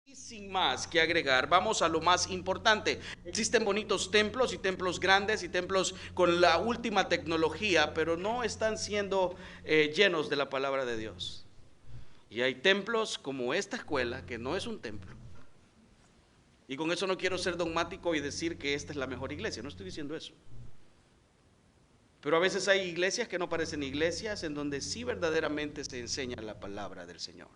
Y sin más que agregar, vamos a lo más importante. Existen bonitos templos y templos grandes y templos con la última tecnología, pero no están siendo llenos de la palabra de Dios. Y hay templos como esta escuela, que no es un templo. Y con eso no quiero ser dogmático y decir que esta es la mejor iglesia, no estoy diciendo eso. Pero a veces hay iglesias que no parecen iglesias, en donde sí verdaderamente se enseña la palabra del Señor.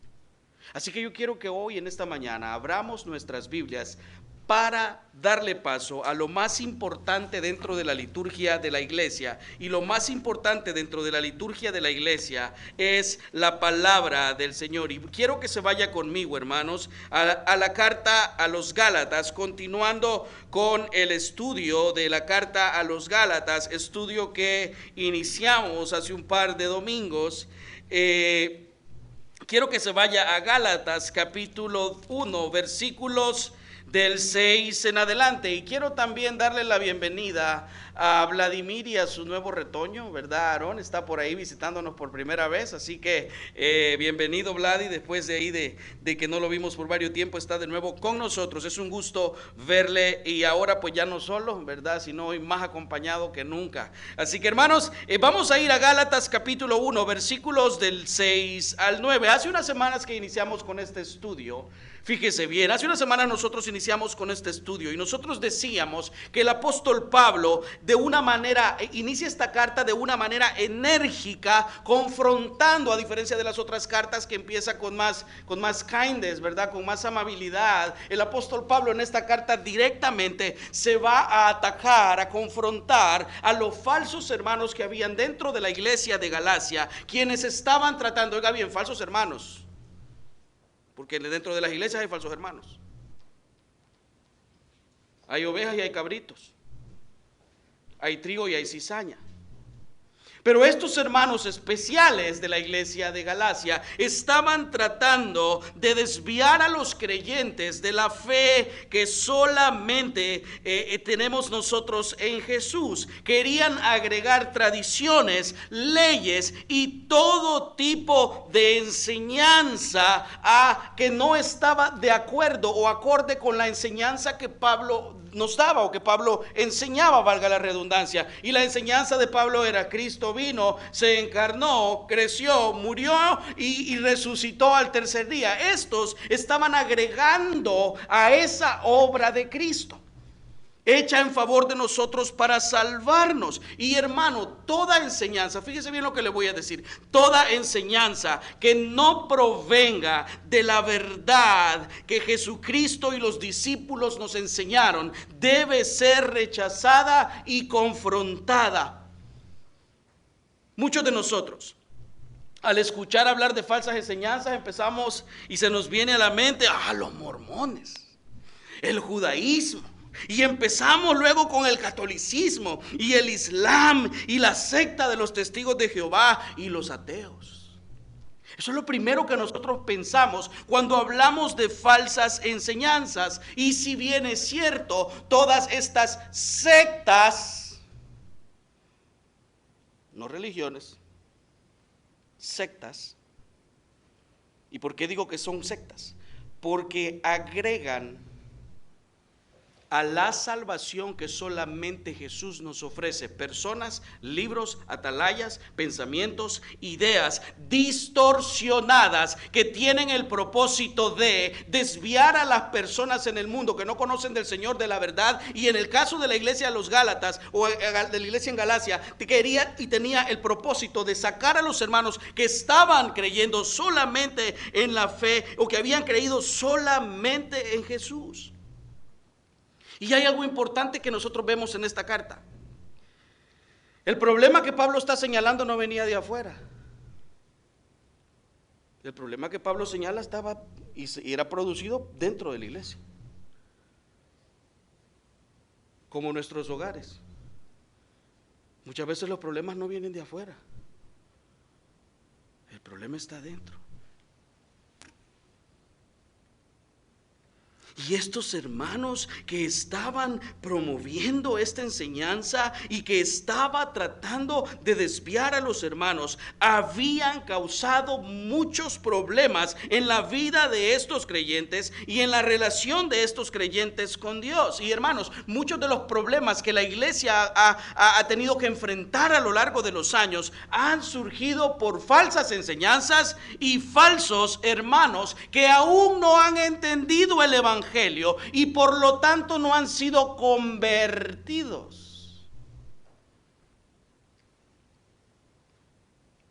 Así que yo quiero que hoy en esta mañana abramos nuestras Biblias para darle paso a lo más importante dentro de la liturgia de la iglesia. Y lo más importante dentro de la liturgia de la iglesia es la palabra del Señor. Y quiero que se vaya conmigo, hermanos, a la carta a los Gálatas, continuando con el estudio de la carta a los Gálatas, estudio que iniciamos hace un par de domingos. Quiero que se vaya a Gálatas capítulo 1, versículos del 6 en adelante. Y quiero también darle la bienvenida a Vladimir y a su nuevo retoño, ¿verdad? Aarón está por ahí visitándonos por primera vez, así que bienvenido Vladi, después de ahí de que no lo vimos por varios tiempo, está de nuevo con nosotros. Es un gusto verle y ahora pues ya no solo, ¿verdad? Sino hoy más acompañado que nunca. Así que hermanos, vamos a ir a Gálatas capítulo 1, versículos del 6 al 9. Hace unas semanas que iniciamos con este estudio. Fíjese bien, hace unas semanas nosotros iniciamos con este estudio y nosotros decíamos que el apóstol Pablo de una manera, inicia esta carta de una manera enérgica, confrontando, a diferencia de las otras cartas que empieza con más kindness, ¿verdad? Con más amabilidad. El apóstol Pablo en esta carta directamente se va a atacar, a confrontar a los falsos hermanos que habían dentro de la iglesia de Galacia, quienes estaban tratando, oiga bien, falsos hermanos. Porque dentro de las iglesias hay falsos hermanos. Hay ovejas y hay cabritos. Hay trigo y hay cizaña. Pero estos hermanos especiales de la iglesia de Galacia estaban tratando de desviar a los creyentes de la fe que solamente tenemos nosotros en Jesús. Querían agregar tradiciones, leyes y todo tipo de enseñanza que no estaba de acuerdo o acorde con la enseñanza que Pablo nos daba o que Pablo enseñaba, valga la redundancia. Y la enseñanza de Pablo era: Cristo vino, se encarnó, creció, murió y resucitó al tercer día. Estos estaban agregando a esa obra de Cristo, hecha en favor de nosotros para salvarnos. Y hermano, toda enseñanza, fíjese bien lo que le voy a decir, toda enseñanza que no provenga de la verdad que Jesucristo y los discípulos nos enseñaron, debe ser rechazada y confrontada. Muchos de nosotros, al escuchar hablar de falsas enseñanzas, empezamos y se nos viene a la mente, los mormones, el judaísmo. Y empezamos luego con el catolicismo y el islam y la secta de los testigos de Jehová y los ateos. Eso es lo primero que nosotros pensamos cuando hablamos de falsas enseñanzas. Y si bien es cierto, todas estas sectas, no religiones, sectas. ¿Y por qué digo que son sectas? Porque agregan a la salvación que solamente Jesús nos ofrece personas, libros, atalayas, pensamientos, ideas distorsionadas que tienen el propósito de desviar a las personas en el mundo que no conocen del Señor, de la verdad. Y en el caso de la iglesia de los Gálatas o de la iglesia en Galacia, quería y tenía el propósito de sacar a los hermanos que estaban creyendo solamente en la fe o que habían creído solamente en Jesús. Y hay algo importante que nosotros vemos en esta carta. El problema que Pablo está señalando no venía de afuera. El problema que Pablo señala estaba y era producido dentro de la iglesia, como nuestros hogares. Muchas veces los problemas no vienen de afuera. El problema está dentro. Y estos hermanos que estaban promoviendo esta enseñanza y que estaba tratando de desviar a los hermanos, habían causado muchos problemas en la vida de estos creyentes y en la relación de estos creyentes con Dios. Y hermanos, muchos de los problemas que la iglesia ha tenido que enfrentar a lo largo de los años han surgido por falsas enseñanzas y falsos hermanos que aún no han entendido el evangelio y por lo tanto no han sido convertidos.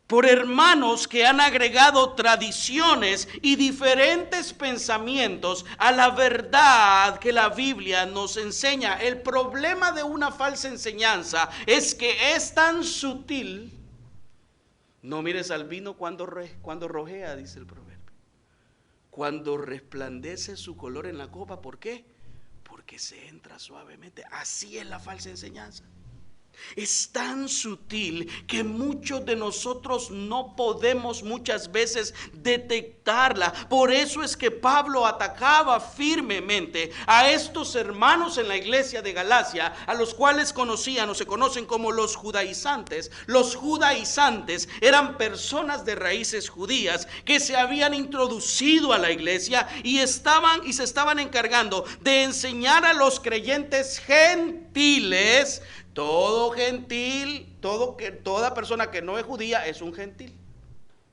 Por hermanos que han agregado tradiciones y diferentes pensamientos a la verdad que la Biblia nos enseña. El problema de una falsa enseñanza es que es tan sutil. No mires al vino cuando rojea, dice el proverbio. Cuando resplandece su color en la copa, ¿por qué? Porque se entra suavemente. Así es la falsa enseñanza. Es tan sutil que muchos de nosotros no podemos muchas veces detectarla. Por eso es que Pablo atacaba firmemente a estos hermanos en la iglesia de Galacia, a los cuales conocían o se conocen como los judaizantes. Los judaizantes eran personas de raíces judías que se habían introducido a la iglesia y se estaban encargando de enseñar a los creyentes gentiles. Todo gentil, toda persona que no es judía es un gentil.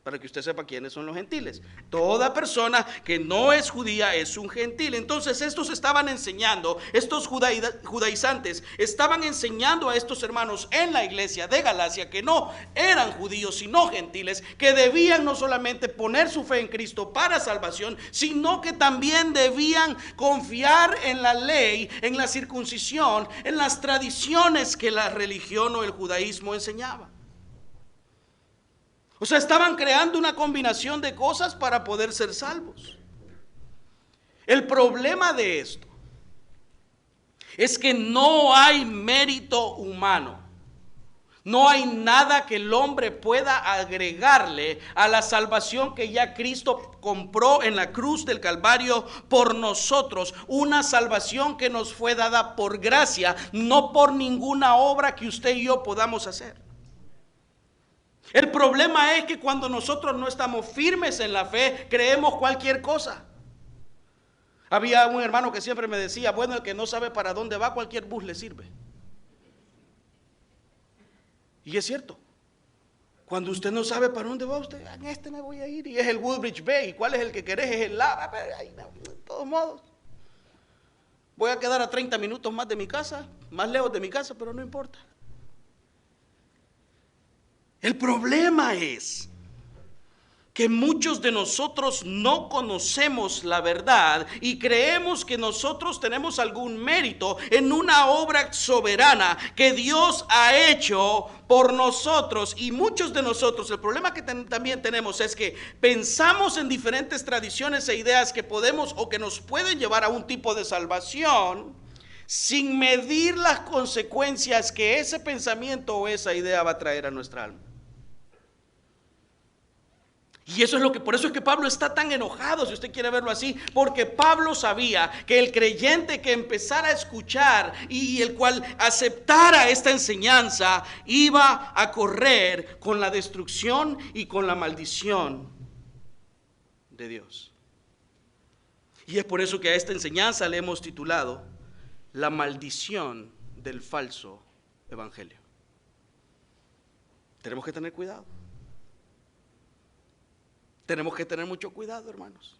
Para que usted sepa quiénes son los gentiles. Toda persona que no es judía es un gentil. Entonces estos estaban enseñando, estos judaizantes estaban enseñando a estos hermanos en la iglesia de Galacia que no eran judíos sino gentiles, que debían no solamente poner su fe en Cristo para salvación, sino que también debían confiar en la ley, en la circuncisión, en las tradiciones que la religión o el judaísmo enseñaba. O sea, estaban creando una combinación de cosas para poder ser salvos. El problema de esto es que no hay mérito humano. No hay nada que el hombre pueda agregarle a la salvación que ya Cristo compró en la cruz del Calvario por nosotros. Una salvación que nos fue dada por gracia, no por ninguna obra que usted y yo podamos hacer. El problema es que cuando nosotros no estamos firmes en la fe, creemos cualquier cosa. Había un hermano que siempre me decía, bueno, el que no sabe para dónde va, cualquier bus le sirve. Y es cierto. Cuando usted no sabe para dónde va, usted, en este me voy a ir. Y es el Woodbridge Bay. ¿Y cuál es el que querés? Es el Lava. De todos modos. Voy a quedar a 30 minutos más de mi casa, más lejos de mi casa, pero no importa. El problema es que muchos de nosotros no conocemos la verdad y creemos que nosotros tenemos algún mérito en una obra soberana que Dios ha hecho por nosotros. Y muchos de nosotros, el problema que también tenemos es que pensamos en diferentes tradiciones e ideas que podemos o que nos pueden llevar a un tipo de salvación sin medir las consecuencias que ese pensamiento o esa idea va a traer a nuestra alma. Y por eso es que Pablo está tan enojado, si usted quiere verlo así, porque Pablo sabía que el creyente que empezara a escuchar y el cual aceptara esta enseñanza iba a correr con la destrucción y con la maldición de Dios. Y es por eso que a esta enseñanza le hemos titulado La maldición del falso evangelio. Tenemos que tener cuidado. Tenemos que tener mucho cuidado, hermanos.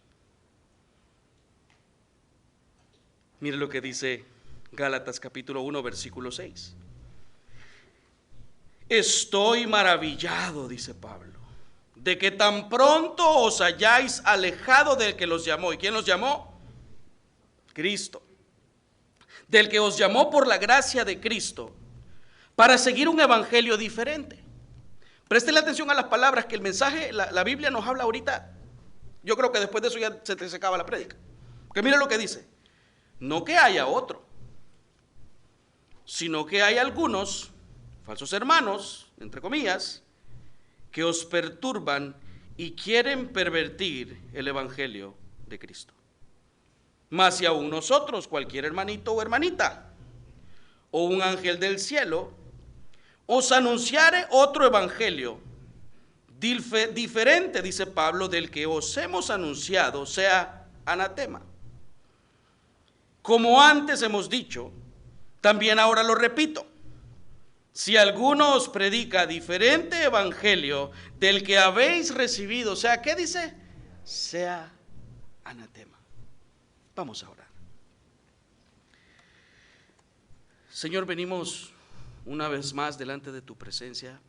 Mire lo que dice Gálatas capítulo 1, versículo 6. Estoy maravillado, dice Pablo, de que tan pronto os hayáis alejado del que los llamó. ¿Y quién los llamó? Cristo. Del que os llamó por la gracia de Cristo, para seguir un evangelio diferente. Préstele atención a las palabras que el mensaje, la Biblia nos habla ahorita. Yo creo que después de eso ya se te acaba la prédica. Porque mira lo que dice. No que haya otro, sino que hay algunos falsos hermanos, entre comillas, que os perturban y quieren pervertir el evangelio de Cristo. Mas si aún nosotros, cualquier hermanito o hermanita, o un ángel del cielo, os anunciare otro evangelio, diferente, dice Pablo, del que os hemos anunciado, sea anatema. Como antes hemos dicho, también ahora lo repito. Si alguno os predica diferente evangelio del que habéis recibido, o sea, ¿qué dice? Sea anatema. Vamos a orar. Señor, venimos una vez más delante de tu presencia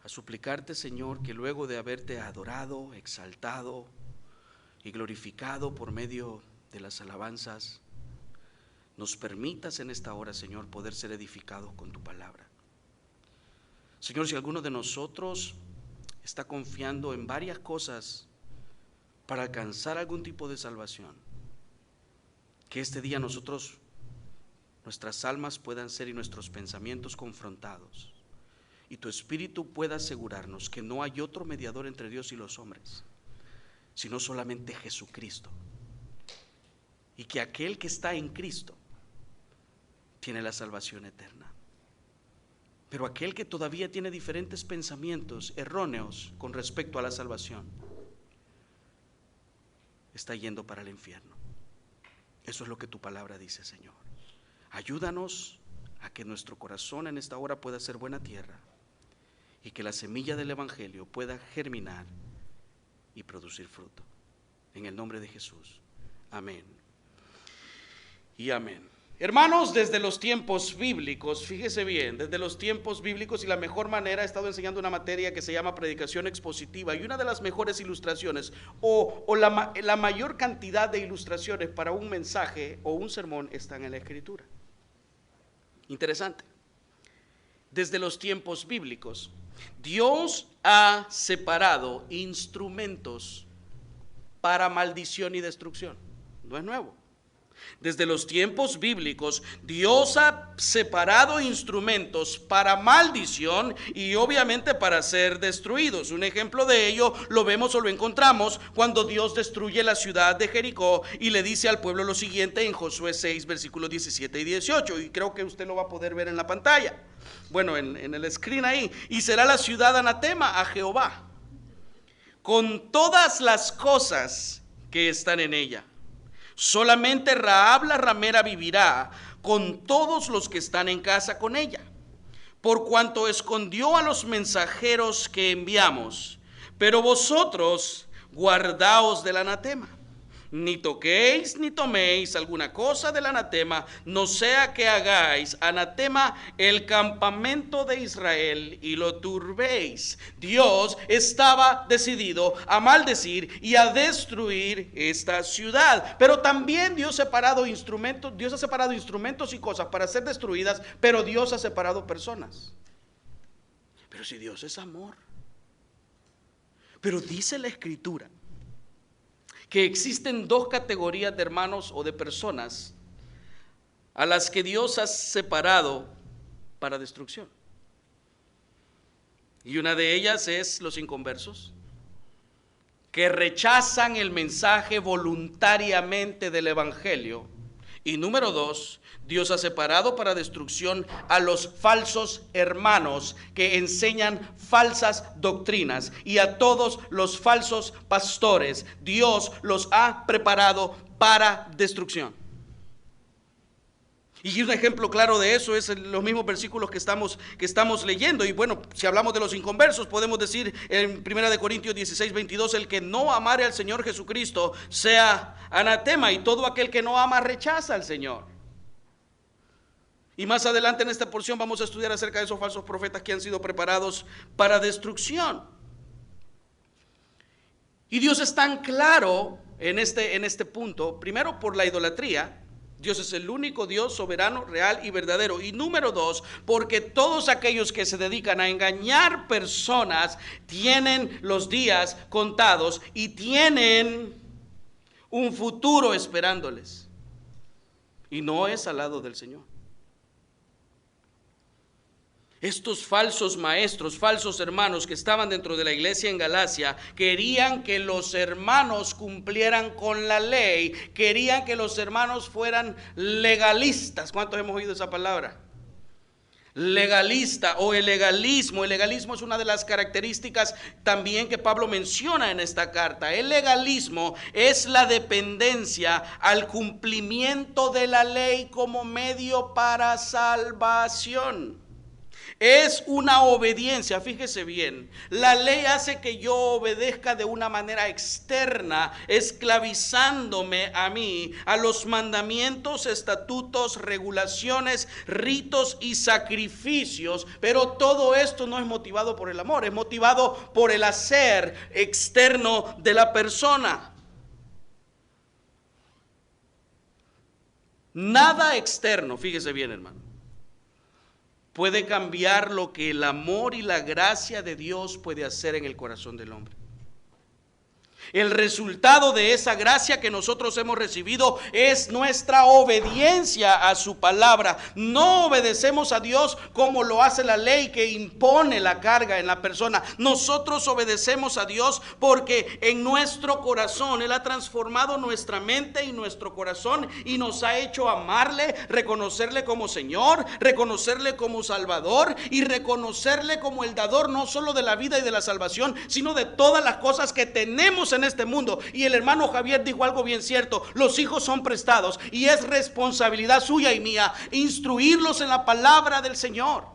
a suplicarte, Señor, que luego de haberte adorado, exaltado y glorificado por medio de las alabanzas, nos permitas en esta hora, Señor, poder ser edificados con tu palabra. Señor, si alguno de nosotros está confiando en varias cosas para alcanzar algún tipo de salvación, que este día nuestras almas puedan ser y nuestros pensamientos confrontados, y tu Espíritu pueda asegurarnos que no hay otro mediador entre Dios y los hombres, sino solamente Jesucristo, y que aquel que está en Cristo tiene la salvación eterna. Pero aquel que todavía tiene diferentes pensamientos erróneos con respecto a la salvación, está yendo para el infierno. Eso es lo que tu palabra dice, Señor. Ayúdanos a que nuestro corazón en esta hora pueda ser buena tierra y que la semilla del evangelio pueda germinar y producir fruto. En el nombre de Jesús. Amén. Y amén. Hermanos, desde los tiempos bíblicos, fíjese bien, desde los tiempos bíblicos, y la mejor manera, he estado enseñando una materia que se llama predicación expositiva, y una de las mejores ilustraciones o la mayor cantidad de ilustraciones para un mensaje o un sermón están en la Escritura. Interesante. Desde los tiempos bíblicos, Dios ha separado instrumentos para maldición y destrucción. No es nuevo. Desde los tiempos bíblicos, Dios ha separado instrumentos para maldición y obviamente para ser destruidos. Un ejemplo de ello lo vemos o lo encontramos cuando Dios destruye la ciudad de Jericó y le dice al pueblo lo siguiente en Josué 6, versículos 17 y 18. Y creo que usted lo va a poder ver en la pantalla. Bueno, en el screen ahí. Y será la ciudad anatema a Jehová, con todas las cosas que están en ella. Solamente Rahab la ramera vivirá con todos los que están en casa con ella, por cuanto escondió a los mensajeros que enviamos. Pero vosotros guardaos del anatema. Ni toquéis ni toméis alguna cosa del anatema, no sea que hagáis anatema el campamento de Israel y lo turbéis. Dios estaba decidido a maldecir y a destruir esta ciudad, pero también Dios ha separado instrumentos y cosas para ser destruidas, pero Dios ha separado personas. Pero si Dios es amor, pero dice la Escritura que existen dos categorías de hermanos o de personas a las que Dios ha separado para destrucción. Y una de ellas es los inconversos, que rechazan el mensaje voluntariamente del evangelio. Y número dos, Dios ha separado para destrucción a los falsos hermanos que enseñan falsas doctrinas, y a todos los falsos pastores Dios los ha preparado para destrucción. Y un ejemplo claro de eso es los mismos versículos que estamos leyendo. Y bueno, si hablamos de los inconversos, podemos decir en 1 Corintios 16, 22, el que no amare al Señor Jesucristo sea anatema, y todo aquel que no ama rechaza al Señor. Y más adelante en esta porción vamos a estudiar acerca de esos falsos profetas que han sido preparados para destrucción. Y Dios es tan claro en este punto, primero por la idolatría. Dios es el único Dios soberano, real y verdadero. Y número dos, porque todos aquellos que se dedican a engañar personas tienen los días contados y tienen un futuro esperándoles. Y no es al lado del Señor. Estos falsos maestros, falsos hermanos que estaban dentro de la iglesia en Galacia, querían que los hermanos cumplieran con la ley, querían que los hermanos fueran legalistas. ¿Cuántos hemos oído esa palabra? Legalista o el legalismo. El legalismo es una de las características también que Pablo menciona en esta carta. El legalismo es la dependencia al cumplimiento de la ley como medio para salvación. Es una obediencia, fíjese bien, la ley hace que yo obedezca de una manera externa, esclavizándome a mí, a los mandamientos, estatutos, regulaciones, ritos y sacrificios, pero todo esto no es motivado por el amor, es motivado por el hacer externo de la persona. Nada externo, fíjese bien, hermano, puede cambiar lo que el amor y la gracia de Dios puede hacer en el corazón del hombre. El resultado de esa gracia que nosotros hemos recibido es nuestra obediencia a su palabra. No obedecemos a Dios como lo hace la ley que impone la carga en la persona. Nosotros obedecemos a Dios porque en nuestro corazón Él ha transformado nuestra mente y nuestro corazón y nos ha hecho amarle, reconocerle como Señor, reconocerle como Salvador y reconocerle como el dador no solo de la vida y de la salvación, sino de todas las cosas que tenemos en este mundo. Y el hermano Javier dijo algo bien cierto: los hijos son prestados y es responsabilidad suya y mía instruirlos en la palabra del Señor.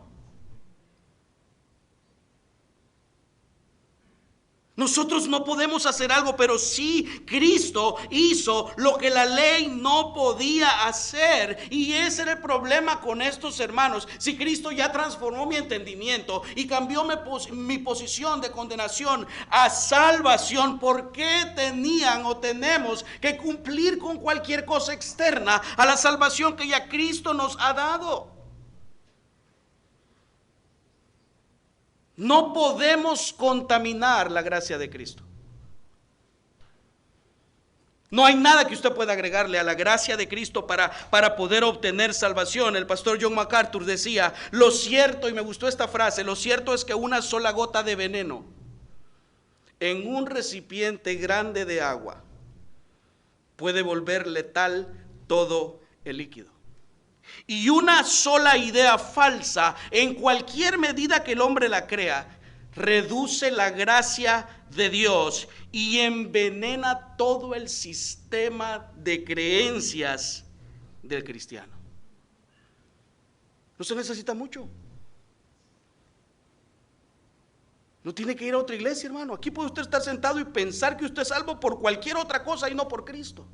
Nosotros no podemos hacer algo, pero sí Cristo hizo lo que la ley no podía hacer. Y ese era el problema con estos hermanos. Si Cristo ya transformó mi entendimiento y cambió mi posición de condenación a salvación, ¿por qué tenían o tenemos que cumplir con cualquier cosa externa a la salvación que ya Cristo nos ha dado? No podemos contaminar la gracia de Cristo. No hay nada que usted pueda agregarle a la gracia de Cristo para poder obtener salvación. El pastor John MacArthur decía: lo cierto, y me gustó esta frase, lo cierto es que una sola gota de veneno en un recipiente grande de agua puede volver letal todo el líquido. Y una sola idea falsa, en cualquier medida que el hombre la crea, reduce la gracia de Dios y envenena todo el sistema de creencias del cristiano. No se necesita mucho. No tiene que ir a otra iglesia, hermano. Aquí puede usted estar sentado y pensar que usted es salvo por cualquier otra cosa y no por Cristo.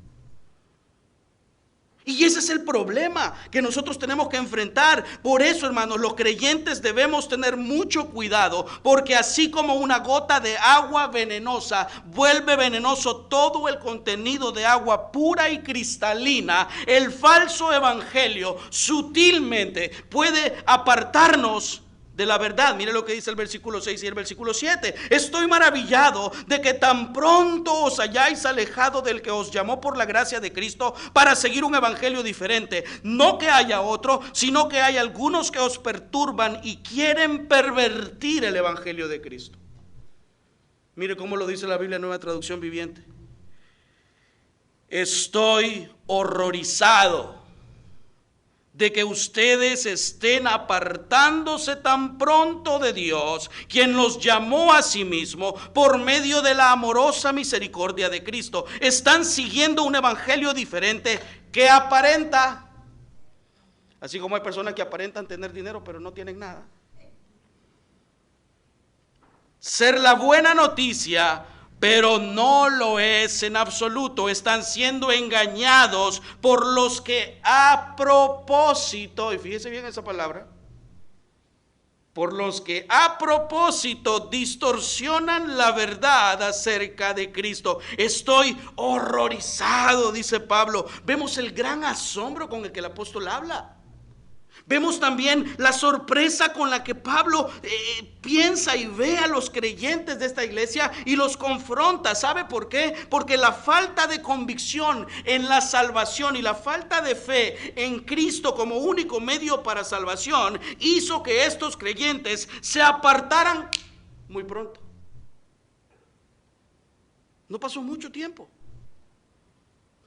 Y ese es el problema que nosotros tenemos que enfrentar. Por eso, hermanos, los creyentes debemos tener mucho cuidado, porque así como una gota de agua venenosa vuelve venenoso todo el contenido de agua pura y cristalina, el falso evangelio sutilmente puede apartarnos de la verdad. Mire lo que dice el versículo 6 y el versículo 7. Estoy maravillado de que tan pronto os hayáis alejado del que os llamó por la gracia de Cristo para seguir un evangelio diferente. No que haya otro, sino que hay algunos que os perturban y quieren pervertir el evangelio de Cristo. Mire cómo lo dice la Biblia, Nueva Traducción Viviente. Estoy horrorizado de que ustedes estén apartándose tan pronto de Dios, quien los llamó a sí mismo por medio de la amorosa misericordia de Cristo. Están siguiendo un evangelio diferente que aparenta, así como hay personas que aparentan tener dinero pero no tienen nada, ser la buena noticia, pero no lo es en absoluto. Están siendo engañados por los que a propósito, y fíjese bien esa palabra, por los que a propósito distorsionan la verdad acerca de Cristo. Estoy horrorizado, dice Pablo. Vemos el gran asombro con el que el apóstol habla. Vemos también la sorpresa con la que Pablo piensa y ve a los creyentes de esta iglesia y los confronta. ¿Sabe por qué? Porque la falta de convicción en la salvación y la falta de fe en Cristo como único medio para salvación hizo que estos creyentes se apartaran muy pronto. No pasó mucho tiempo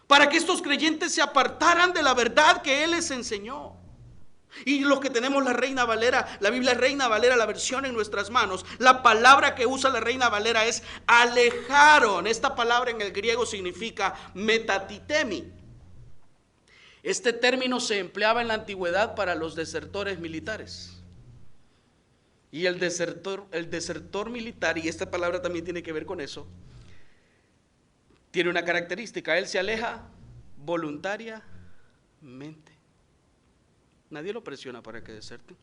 para que estos creyentes se apartaran de la verdad que Él les enseñó. Y los que tenemos la Reina Valera, la Biblia Reina Valera, la versión en nuestras manos, la palabra que usa la Reina Valera es alejaron. Esta palabra en el griego significa metatitemi. Este término se empleaba en la antigüedad para los desertores militares. Y el desertor militar, y esta palabra también tiene que ver con eso, tiene una característica: él se aleja voluntariamente. Nadie lo presiona para que deserte.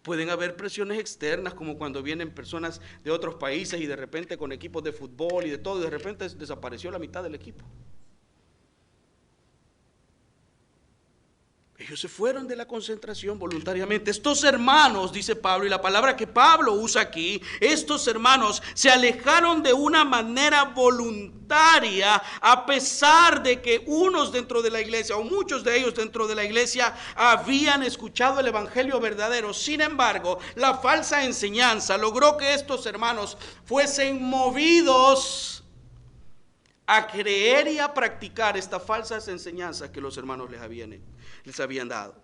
Pueden haber presiones externas, como cuando vienen personas de otros países y de repente con equipos de fútbol y de todo, y de repente desapareció la mitad del equipo. Ellos se fueron de la concentración voluntariamente. Estos hermanos, dice Pablo, y la palabra que Pablo usa aquí, estos hermanos se alejaron de una manera voluntaria, a pesar de que unos dentro de la iglesia, o muchos de ellos dentro de la iglesia, habían escuchado el evangelio verdadero. Sin embargo, la falsa enseñanza logró que estos hermanos fuesen movidos a creer y a practicar estas falsas enseñanzas que los hermanos les habían dado,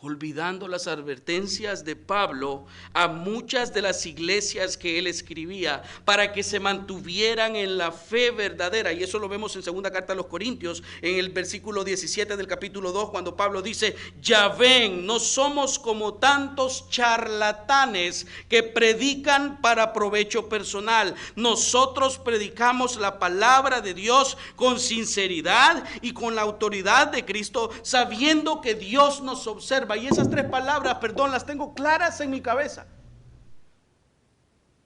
olvidando las advertencias de Pablo a muchas de las iglesias que él escribía para que se mantuvieran en la fe verdadera. Y eso lo vemos en segunda carta a los Corintios, en el versículo 17 del capítulo 2, cuando Pablo dice: ya ven, no somos como tantos charlatanes que predican para provecho personal. Nosotros predicamos la palabra de Dios con sinceridad y con la autoridad de Cristo, sabiendo que Dios nos observa. Y esas tres palabras, las tengo claras en mi cabeza.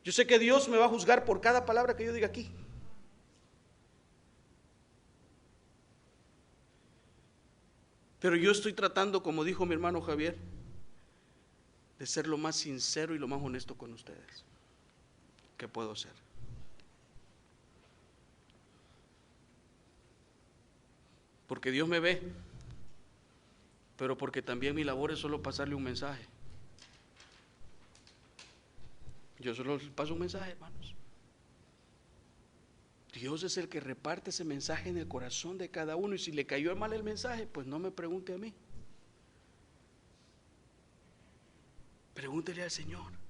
Yo sé que Dios me va a juzgar por cada palabra que yo diga aquí. Pero yo estoy tratando, como dijo mi hermano Javier, de ser lo más sincero y lo más honesto con ustedes que puedo ser. Porque Dios me ve, pero porque también mi labor es solo pasarle un mensaje. Yo solo paso un mensaje, hermanos. Dios es el que reparte ese mensaje en el corazón de cada uno, y si le cayó mal el mensaje, pues no me pregunte a mí. Pregúntele al Señor.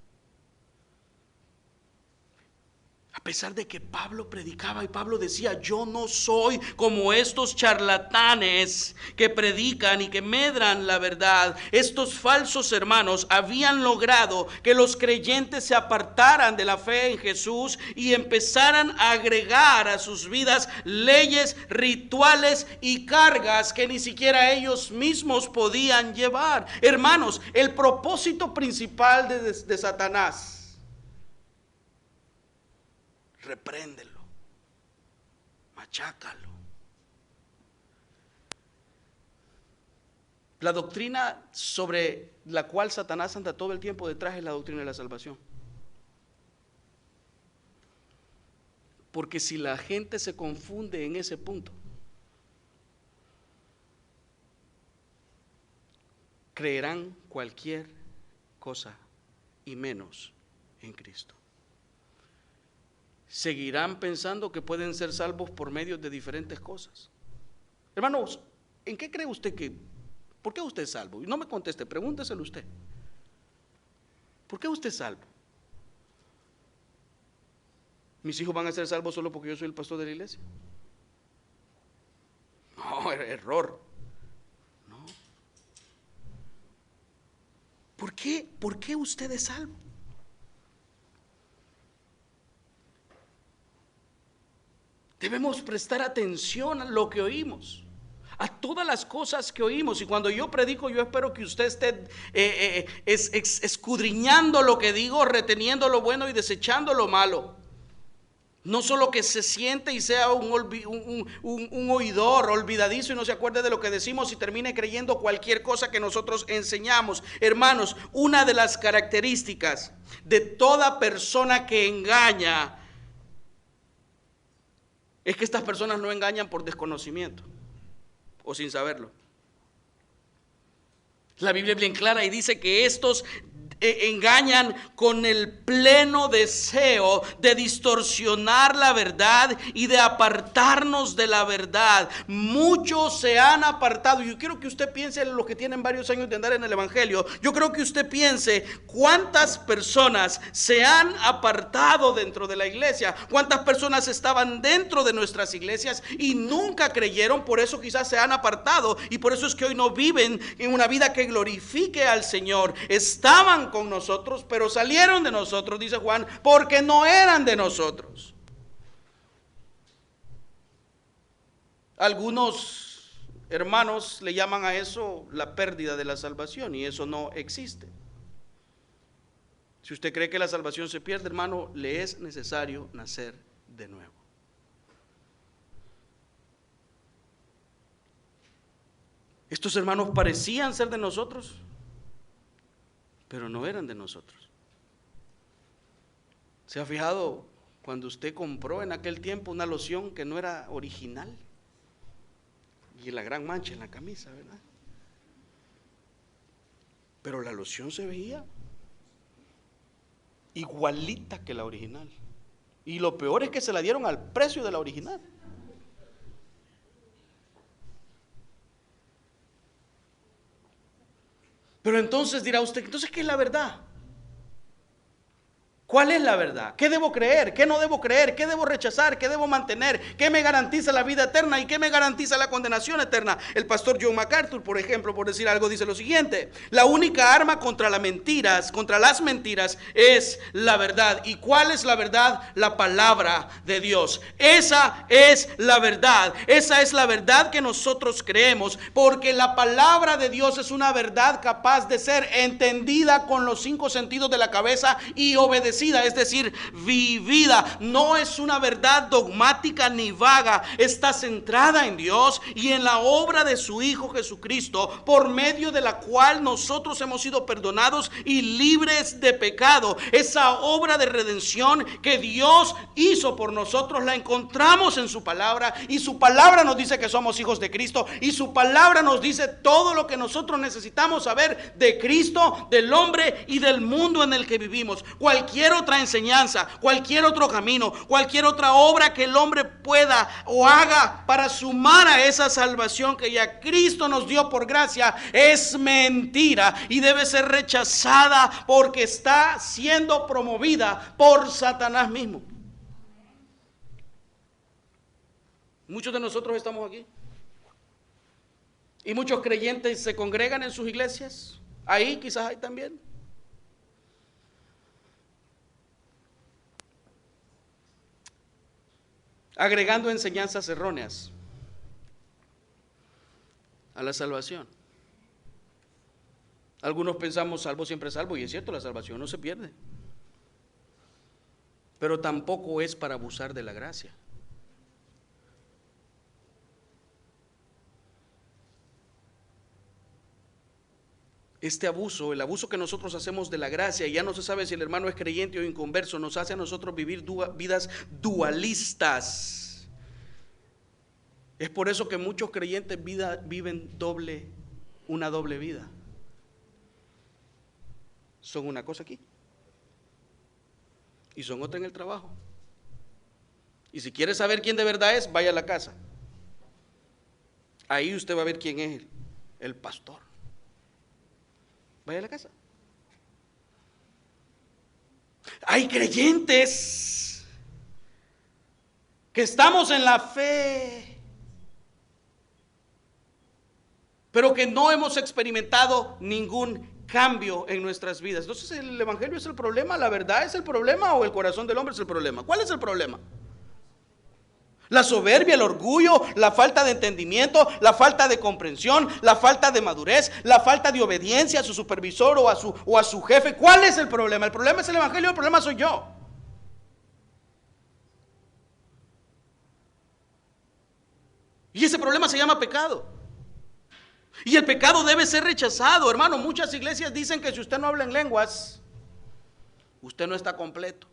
A pesar de que Pablo predicaba y Pablo decía: yo no soy como estos charlatanes que predican y que medran la verdad. Estos falsos hermanos habían logrado que los creyentes se apartaran de la fe en Jesús y empezaran a agregar a sus vidas leyes, rituales y cargas que ni siquiera ellos mismos podían llevar. Hermanos, el propósito principal de Satanás: repréndelo, machácalo. La doctrina sobre la cual Satanás anda todo el tiempo detrás es la doctrina de la salvación. Porque si la gente se confunde en ese punto, creerán cualquier cosa y menos en Cristo. Seguirán pensando que pueden ser salvos por medio de diferentes cosas. Hermanos, ¿en qué cree usted por qué usted es salvo? Y no me conteste, pregúnteselo usted. ¿Por qué usted es salvo? ¿Mis hijos van a ser salvos solo porque yo soy el pastor de la iglesia? No, error. No. ¿Por qué usted es salvo? Debemos prestar atención a lo que oímos, a todas las cosas que oímos. Y cuando yo predico, yo espero que usted esté escudriñando lo que digo, reteniendo lo bueno y desechando lo malo. No solo que se siente y sea un oidor olvidadizo y no se acuerde de lo que decimos y termine creyendo cualquier cosa que nosotros enseñamos. Hermanos, una de las características de toda persona que engaña es que estas personas no engañan por desconocimiento o sin saberlo. La Biblia es bien clara y dice que estos engañan con el pleno deseo de distorsionar la verdad y de apartarnos de la verdad. Muchos se han apartado. Yo quiero que usted piense en los que tienen varios años de andar en el Evangelio. Yo creo que usted piense cuántas personas se han apartado dentro de la iglesia, cuántas personas estaban dentro de nuestras iglesias y nunca creyeron, por eso quizás se han apartado y por eso es que hoy no viven en una vida que glorifique al Señor. Estaban con nosotros, pero salieron de nosotros, dice Juan, porque no eran de nosotros. Algunos hermanos le llaman a eso la pérdida de la salvación, y eso no existe. Si usted cree que la salvación se pierde, hermano, le es necesario nacer de nuevo. Estos hermanos parecían ser de nosotros, pero no eran de nosotros. ¿Se ha fijado cuando usted compró en aquel tiempo una loción que no era original? Y la gran mancha en la camisa, ¿verdad? Pero la loción se veía igualita que la original. Y lo peor es que se la dieron al precio de la original. Pero entonces dirá usted, entonces ¿qué es la verdad? ¿Cuál es la verdad? ¿Qué debo creer? ¿Qué no debo creer? ¿Qué debo rechazar? ¿Qué debo mantener? ¿Qué me garantiza la vida eterna y qué me garantiza la condenación eterna? El pastor John MacArthur, por ejemplo, por decir algo, dice lo siguiente: la única arma contra las mentiras, es la verdad. ¿Y cuál es la verdad? La palabra de Dios. Esa es la verdad. Esa es la verdad que nosotros creemos, porque la palabra de Dios es una verdad capaz de ser entendida con los 5 sentidos de la cabeza y obedecida. Es decir, vivida. No es una verdad dogmática ni vaga. Está centrada en Dios y en la obra de su Hijo Jesucristo, por medio de la cual nosotros hemos sido perdonados y libres de pecado. Esa obra de redención que Dios hizo por nosotros la encontramos en su palabra, y su palabra nos dice que somos hijos de Cristo, y su palabra nos dice todo lo que nosotros necesitamos saber de Cristo, del hombre y del mundo en el que vivimos. Cualquier otra enseñanza, cualquier otro camino, cualquier otra obra que el hombre pueda o haga para sumar a esa salvación que ya Cristo nos dio por gracia es mentira y debe ser rechazada, porque está siendo promovida por Satanás mismo. Muchos de nosotros estamos aquí y muchos creyentes se congregan en sus iglesias. Ahí quizás hay también. Agregando enseñanzas erróneas a la salvación. Algunos pensamos salvo siempre salvo, y es cierto, la salvación no se pierde, pero tampoco es para abusar de la gracia. Este abuso, el abuso que nosotros hacemos de la gracia, y ya no se sabe si el hermano es creyente o inconverso, nos hace a nosotros vivir vidas dualistas. Es por eso que muchos creyentes viven una doble vida. Son una cosa aquí y son otra en el trabajo. Y si quiere saber quién de verdad es, vaya a la casa. Ahí usted va a ver quién es el pastor. Vaya a la casa. Hay creyentes que estamos en la fe, pero que no hemos experimentado ningún cambio en nuestras vidas. Entonces, ¿el evangelio es el problema? ¿La verdad es el problema? ¿O el corazón del hombre es el problema? ¿Cuál es el problema? La soberbia, el orgullo, la falta de entendimiento, la falta de comprensión, la falta de madurez, la falta de obediencia a su supervisor o a su jefe. ¿Cuál es el problema? ¿El problema es el evangelio? ¿El problema soy yo? Y ese problema se llama pecado. Y el pecado debe ser rechazado, hermano. Muchas iglesias dicen que si usted no habla en lenguas, usted no está completo.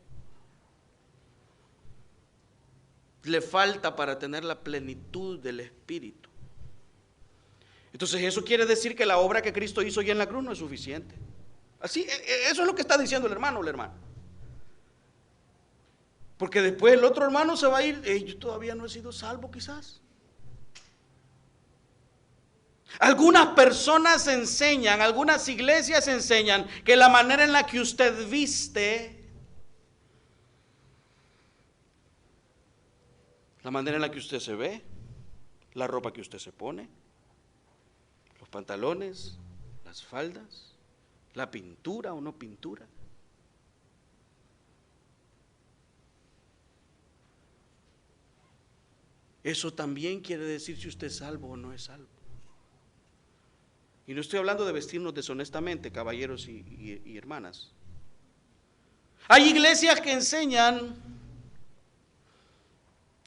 Le falta para tener la plenitud del Espíritu. Entonces eso quiere decir que la obra que Cristo hizo ya en la cruz no es suficiente. Así, eso es lo que está diciendo el hermano o la hermana. Porque después el otro hermano se va a ir, yo todavía no he sido salvo quizás. Algunas personas enseñan, algunas iglesias enseñan que la manera en la que usted viste, la manera en la que usted se ve, la ropa que usted se pone, los pantalones, las faldas, la pintura o no pintura. Eso también quiere decir si usted es salvo o no es salvo. Y no estoy hablando de vestirnos deshonestamente, caballeros y hermanas. Hay iglesias que enseñan,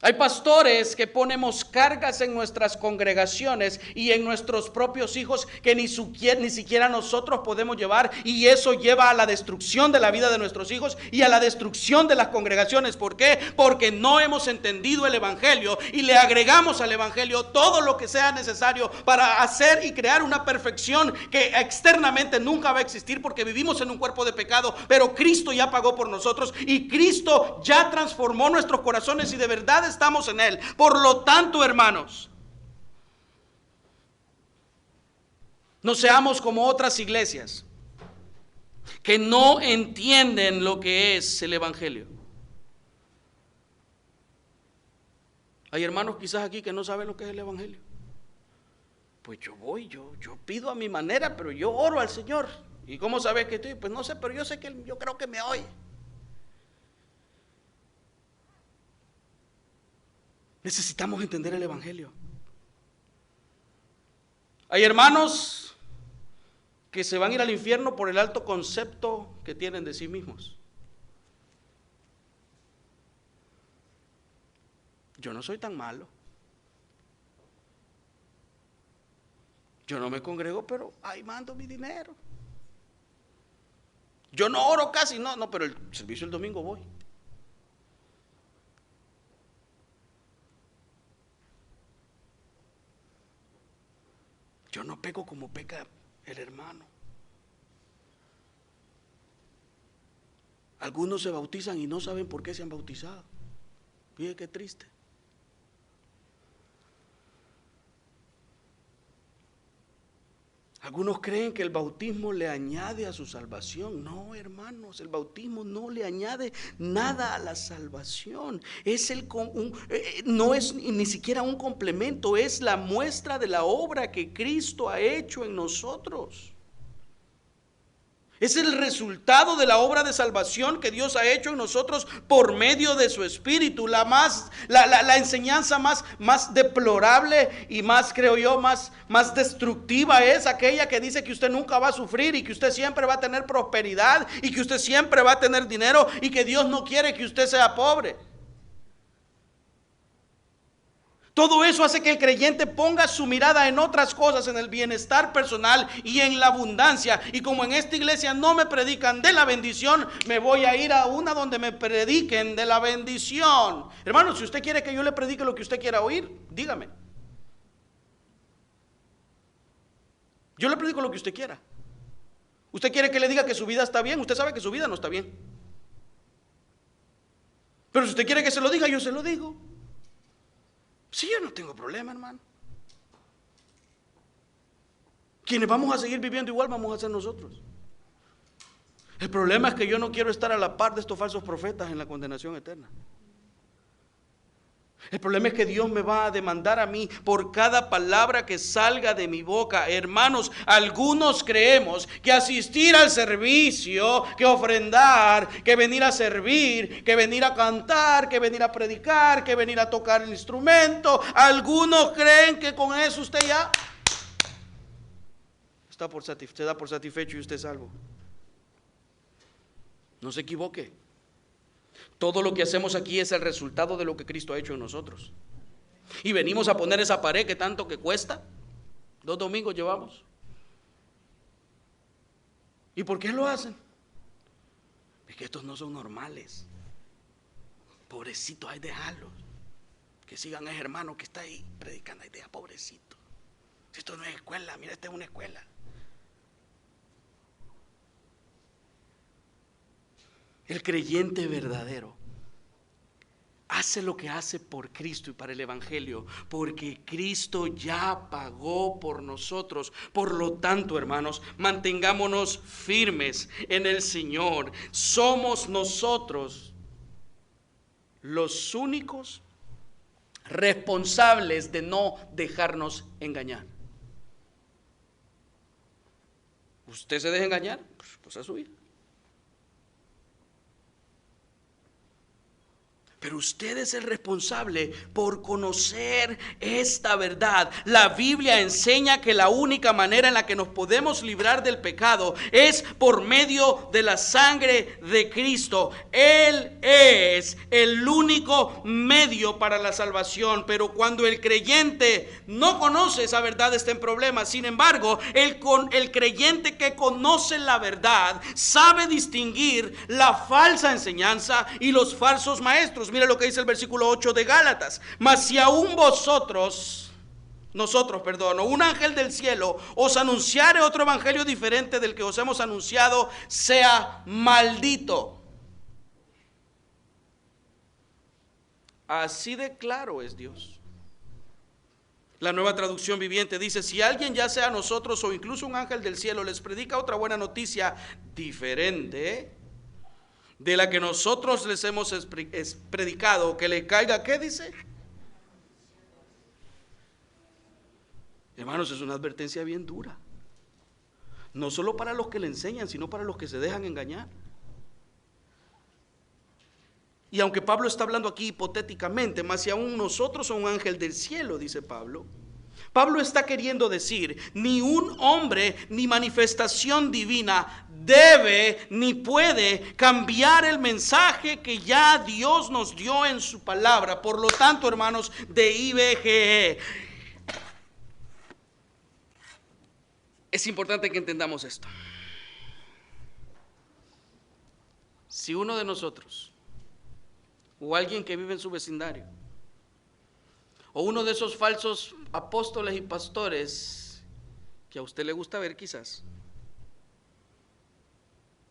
hay pastores que ponemos cargas en nuestras congregaciones y en nuestros propios hijos que ni siquiera nosotros podemos llevar, y eso lleva a la destrucción de la vida de nuestros hijos y a la destrucción de las congregaciones. ¿Por qué? Porque no hemos entendido el evangelio y le agregamos al evangelio todo lo que sea necesario para hacer y crear una perfección que externamente nunca va a existir, porque vivimos en un cuerpo de pecado, pero Cristo ya pagó por nosotros y Cristo ya transformó nuestros corazones y de verdad estamos en Él. Por lo tanto, hermanos, no seamos como otras iglesias que no entienden lo que es el evangelio. Hay hermanos quizás aquí que no saben lo que es el evangelio. Pues yo voy, yo pido a mi manera, pero yo oro al Señor. ¿Y cómo sabes que estoy? Pues no sé, pero yo sé que yo creo que me oye. Necesitamos entender el evangelio. Hay hermanos que se van a ir al infierno por el alto concepto que tienen de sí mismos. Yo no soy tan malo. Yo no me congrego, pero ahí mando mi dinero. Yo no oro casi, no, pero el servicio el domingo voy. Yo no peco como peca el hermano. Algunos se bautizan y no saben por qué se han bautizado. Fíjate qué triste. Algunos creen que el bautismo le añade a su salvación. No, hermanos, el bautismo no le añade nada a la salvación. No es ni siquiera un complemento, es la muestra de la obra que Cristo ha hecho en nosotros. Es el resultado de la obra de salvación que Dios ha hecho en nosotros por medio de su Espíritu. La enseñanza más deplorable y más, creo yo, más destructiva es aquella que dice que usted nunca va a sufrir y que usted siempre va a tener prosperidad y que usted siempre va a tener dinero y que Dios no quiere que usted sea pobre. Todo eso hace que el creyente ponga su mirada en otras cosas, en el bienestar personal y en la abundancia. Y como en esta iglesia no me predican de la bendición, me voy a ir a una donde me prediquen de la bendición. Hermano, si usted quiere que yo le predique lo que usted quiera oír, dígame. Yo le predico lo que usted quiera. Usted quiere que le diga que su vida está bien, usted sabe que su vida no está bien. Pero si usted quiere que se lo diga, yo se lo digo. Sí, yo no tengo problema, hermano. Quienes vamos a seguir viviendo igual vamos a ser nosotros. El problema es que yo no quiero estar a la par de estos falsos profetas en la condenación eterna. El problema es que Dios me va a demandar a mí por cada palabra que salga de mi boca. Hermanos, algunos creemos que asistir al servicio, que ofrendar, que venir a servir, que venir a cantar, que venir a predicar, que venir a tocar el instrumento, algunos creen que con eso usted ya se da por satisfecho y usted es salvo. No se equivoque. Todo lo que hacemos aquí es el resultado de lo que Cristo ha hecho en nosotros. Y venimos a poner esa pared que tanto que cuesta. 2 domingos llevamos. ¿Y por qué lo hacen? Es que estos no son normales. Pobrecitos, hay que dejarlos. Que sigan a ese hermano que está ahí predicando. Hay de pobrecito. Si esto no es escuela, mira, esta es una escuela. El creyente verdadero hace lo que hace por Cristo y para el Evangelio, porque Cristo ya pagó por nosotros. Por lo tanto, hermanos, mantengámonos firmes en el Señor. Somos nosotros los únicos responsables de no dejarnos engañar. ¿Usted se deja engañar? Pues a su vida. Pero usted es el responsable por conocer esta verdad. La Biblia enseña que la única manera en la que nos podemos librar del pecado es por medio de la sangre de Cristo. Él es el único medio para la salvación. Pero cuando el creyente no conoce esa verdad, está en problemas. Sin embargo, el creyente que conoce la verdad sabe distinguir la falsa enseñanza y los falsos maestros. Mira lo que dice el versículo 8 de Gálatas. Mas si aún nosotros, o un ángel del cielo os anunciare otro evangelio diferente del que os hemos anunciado, sea maldito. Así de claro es Dios. La Nueva Traducción Viviente dice: si alguien, ya sea nosotros o incluso un ángel del cielo, les predica otra buena noticia diferente de la que nosotros les hemos predicado, que le caiga, ¿qué dice? Hermanos, es una advertencia bien dura. No solo para los que le enseñan, sino para los que se dejan engañar. Y aunque Pablo está hablando aquí hipotéticamente, más si aún nosotros o un ángel del cielo, dice Pablo, Pablo está queriendo decir, ni un hombre ni manifestación divina debe ni puede cambiar el mensaje que ya Dios nos dio en su palabra. Por lo tanto, hermanos de IBGE, es importante que entendamos esto. Si uno de nosotros, o alguien que vive en su vecindario, o uno de esos falsos apóstoles y pastores que a usted le gusta ver quizás,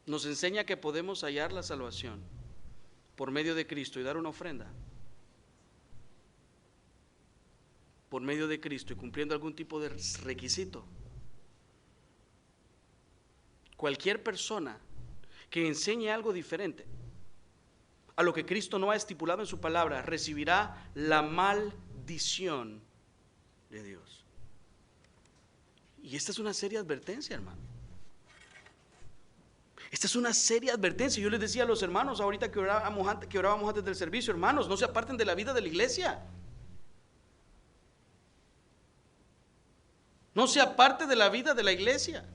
nos enseña que podemos hallar la salvación por medio de Cristo y dar una ofrenda por medio de Cristo y cumpliendo algún tipo de requisito, cualquier persona que enseñe algo diferente a lo que Cristo no ha estipulado en su palabra recibirá la maldición de Dios. Y esta es una seria advertencia, hermano. Esta es una seria advertencia. Yo les decía a los hermanos ahorita que orábamos antes del servicio: hermanos, no se aparten de la vida de la iglesia. No se aparte de la vida de la iglesia.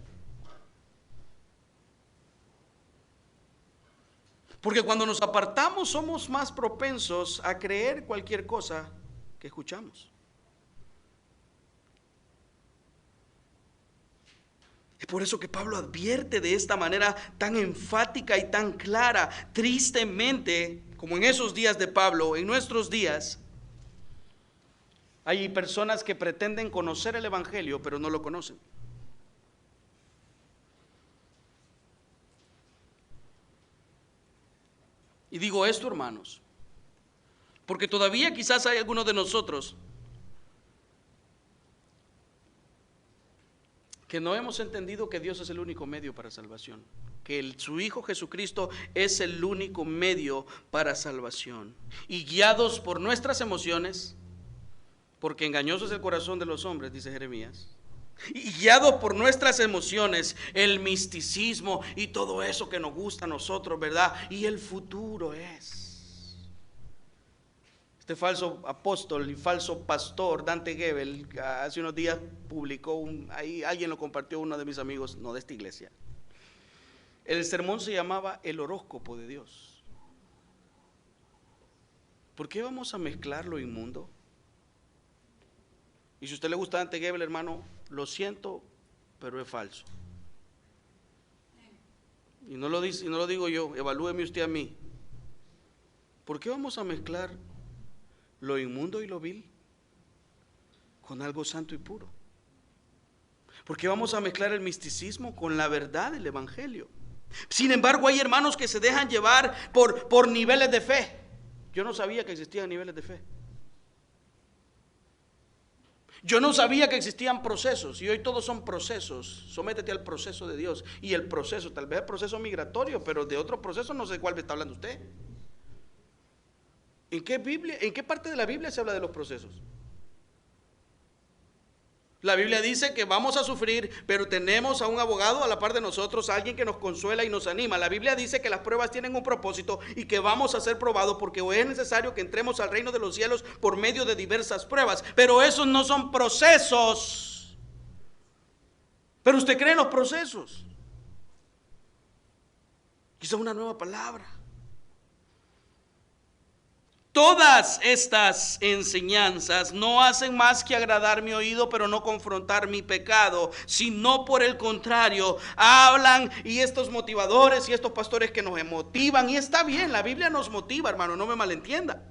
Porque cuando nos apartamos somos más propensos a creer cualquier cosa que escuchamos. Es por eso que Pablo advierte de esta manera tan enfática y tan clara. Tristemente, como en esos días de Pablo, en nuestros días, hay personas que pretenden conocer el Evangelio, pero no lo conocen. Y digo esto, hermanos, porque todavía quizás hay algunos de nosotros que no hemos entendido que Dios es el único medio para salvación, que su Hijo Jesucristo es el único medio para salvación. Y guiados por nuestras emociones, porque engañoso es el corazón de los hombres, dice Jeremías, y guiados por nuestras emociones, el misticismo y todo eso que nos gusta a nosotros, ¿verdad? Y el futuro es. Este falso apóstol y falso pastor, Dante Gebel, hace unos días publicó, ahí alguien lo compartió, uno de mis amigos, no de esta iglesia. El sermón se llamaba El horóscopo de Dios. ¿Por qué vamos a mezclar lo inmundo Y si a usted le gusta Dante Gebel, hermano, lo siento, pero es falso. Y no lo digo yo, evalúeme usted a mí. ¿Por qué vamos a mezclar lo inmundo y lo vil con algo santo y puro? ¿Por qué vamos a mezclar el misticismo con la verdad del evangelio? Sin embargo, hay hermanos que se dejan llevar por niveles de fe. Yo no sabía que existían niveles de fe. Yo no sabía que existían procesos, y hoy todos son procesos. Sométete al proceso de Dios. Y el proceso, tal vez el proceso migratorio, pero de otro proceso no sé cuál me está hablando usted. ¿En qué parte de la Biblia se habla de los procesos? La Biblia dice que vamos a sufrir, pero tenemos a un abogado a la par de nosotros, a alguien que nos consuela y nos anima. La Biblia dice que las pruebas tienen un propósito y que vamos a ser probados porque hoy es necesario que entremos al reino de los cielos por medio de diversas pruebas. Pero esos no son procesos. Pero usted cree en los procesos. Quizá una nueva palabra. Todas estas enseñanzas no hacen más que agradar mi oído, pero no confrontar mi pecado, sino por el contrario, hablan, y estos motivadores y estos pastores que nos motivan, y está bien, la Biblia nos motiva, hermano, no me malentienda.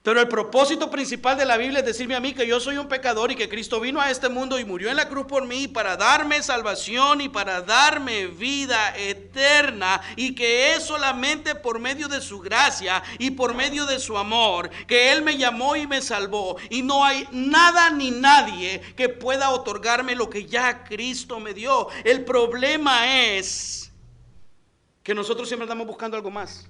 Pero el propósito principal de la Biblia es decirme a mí que yo soy un pecador y que Cristo vino a este mundo y murió en la cruz por mí para darme salvación y para darme vida eterna, y que es solamente por medio de su gracia y por medio de su amor que Él me llamó y me salvó, y no hay nada ni nadie que pueda otorgarme lo que ya Cristo me dio. El problema es que nosotros siempre andamos buscando algo más.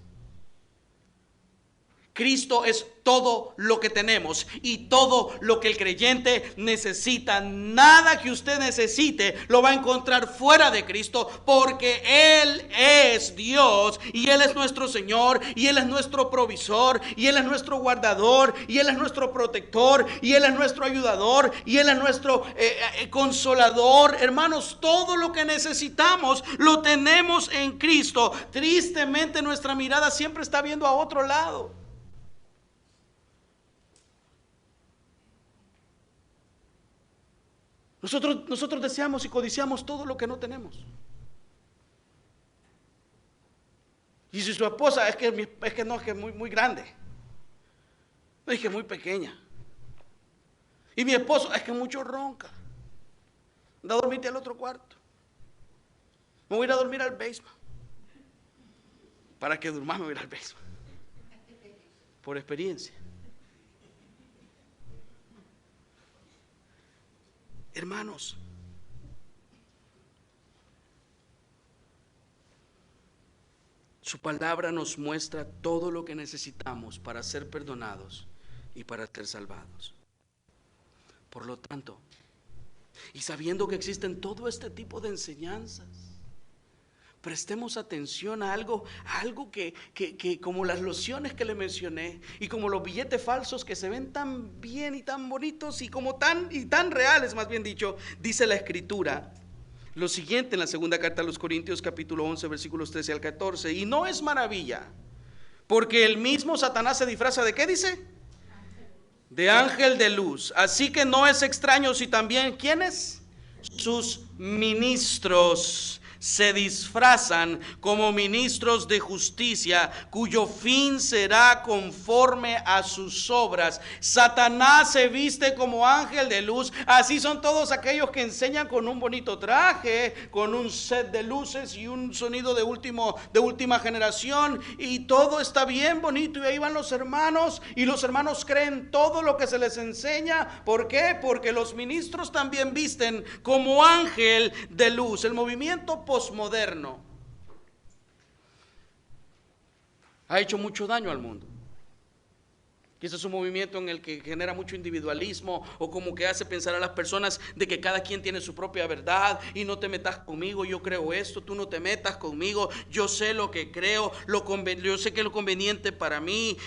Cristo es todo lo que tenemos y todo lo que el creyente necesita. Nada que usted necesite lo va a encontrar fuera de Cristo, porque Él es Dios y Él es nuestro Señor y Él es nuestro provisor y Él es nuestro guardador y Él es nuestro protector y Él es nuestro ayudador y Él es nuestro consolador. Hermanos, todo lo que necesitamos lo tenemos en Cristo. Tristemente nuestra mirada siempre está viendo a otro lado. Nosotros deseamos y codiciamos todo lo que no tenemos. Y si su esposa es que es muy grande, es que es muy pequeña, y mi esposo es que mucho ronca, anda a dormirte al otro cuarto, me voy a ir a dormir al basement. Para que durmas me voy a ir al basement, por experiencia. Hermanos, su palabra nos muestra todo lo que necesitamos para ser perdonados y para ser salvados. Por lo tanto, y sabiendo que existen todo este tipo de enseñanzas, prestemos atención a algo que como las lociones que le mencioné y como los billetes falsos que se ven tan bien y tan bonitos y tan reales, más bien dicho, dice la Escritura lo siguiente en la segunda carta a los Corintios, capítulo 11, versículos 13 al 14. Y no es maravilla, porque el mismo Satanás se disfraza ¿de qué dice? De ángel de luz. Así que no es extraño si también, ¿quiénes? Sus ministros se disfrazan como ministros de justicia, cuyo fin será conforme a sus obras. Satanás se viste como ángel de luz. Así son todos aquellos que enseñan con un bonito traje, con un set de luces y un sonido de última generación, y todo está bien bonito, y ahí van los hermanos, y los hermanos creen todo lo que se les enseña. ¿Por qué? Porque los ministros también visten como ángel de luz. El movimiento posmoderno ha hecho mucho daño al mundo. Ese es un movimiento en el que genera mucho individualismo, o como que hace pensar a las personas de que cada quien tiene su propia verdad, y no te metas conmigo, yo creo esto, tú no te metas conmigo, yo sé lo que creo, yo sé que es lo conveniente para mí,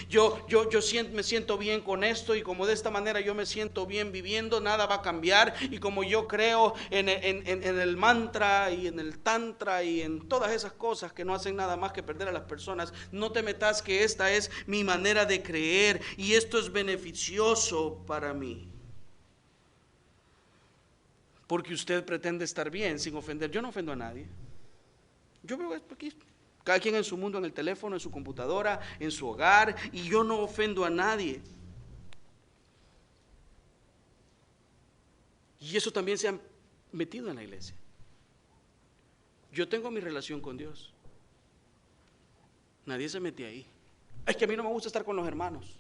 me siento bien con esto, y como de esta manera yo me siento bien viviendo, nada va a cambiar, y como yo creo en el mantra y en el tantra y en todas esas cosas que no hacen nada más que perder a las personas, no te metas que esta es mi manera de creer. y esto es beneficioso para mí. Porque usted pretende estar bien sin ofender. Yo no ofendo a nadie. Yo veo esto aquí, cada quien en su mundo, en el teléfono, en su computadora, en su hogar, y yo no ofendo a nadie. Y eso también se ha metido en la iglesia. Yo tengo mi relación con Dios. Nadie se mete ahí. Es que a mí no me gusta estar con los hermanos.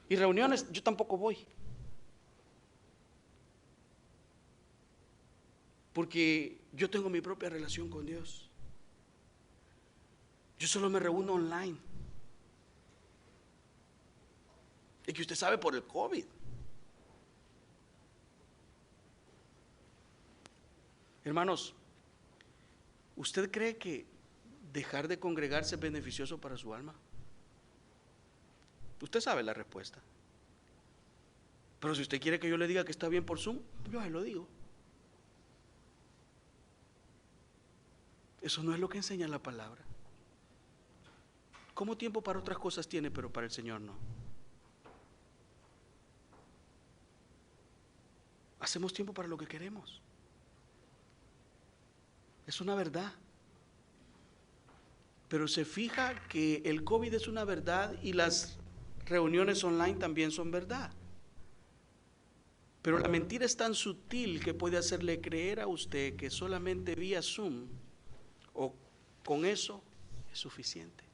Y reuniones, yo tampoco voy. Porque yo tengo mi propia relación con Dios. Yo solo me reúno online. Y que usted sabe, por el COVID. Hermanos, ¿usted cree que dejar de congregarse es beneficioso para su alma? Usted sabe la respuesta. Pero si usted quiere que yo le diga que está bien por Zoom, yo se lo digo. Eso no es lo que enseña la palabra. ¿Cómo tiempo para otras cosas tiene, pero para el Señor no? Hacemos tiempo para lo que queremos. Es una verdad. Pero se fija que el COVID es una verdad y las reuniones online también son verdad. Pero la mentira es tan sutil que puede hacerle creer a usted que solamente vía Zoom o con eso es suficiente.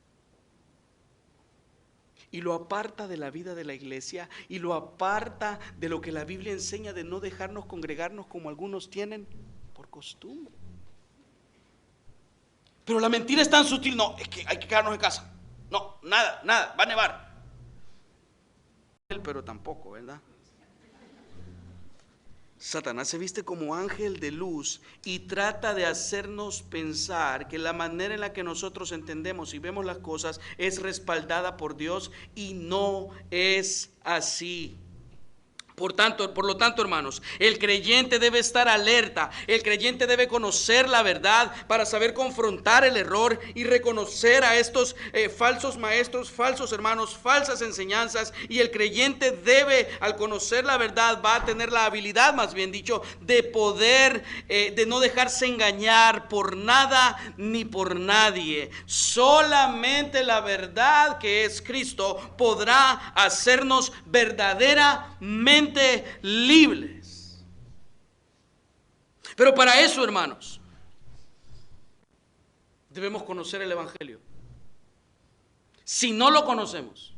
Y lo aparta de la vida de la iglesia y lo aparta de lo que la Biblia enseña de no dejarnos congregarnos como algunos tienen por costumbre. Pero la mentira es tan sutil, no, es que hay que quedarnos en casa. No, nada, va a nevar. Pero tampoco, ¿verdad? Satanás se viste como ángel de luz y trata de hacernos pensar que la manera en la que nosotros entendemos y vemos las cosas es respaldada por Dios, y no es así. Por lo tanto, hermanos, el creyente debe estar alerta, el creyente debe conocer la verdad para saber confrontar el error y reconocer a estos falsos maestros, falsos hermanos, falsas enseñanzas. Y el creyente debe, al conocer la verdad, va a tener la habilidad, más bien dicho, de poder, de no dejarse engañar por nada ni por nadie. Solamente la verdad, que es Cristo, podrá hacernos verdaderamente libres. Pero para eso, hermanos, debemos conocer el Evangelio. Si no lo conocemos,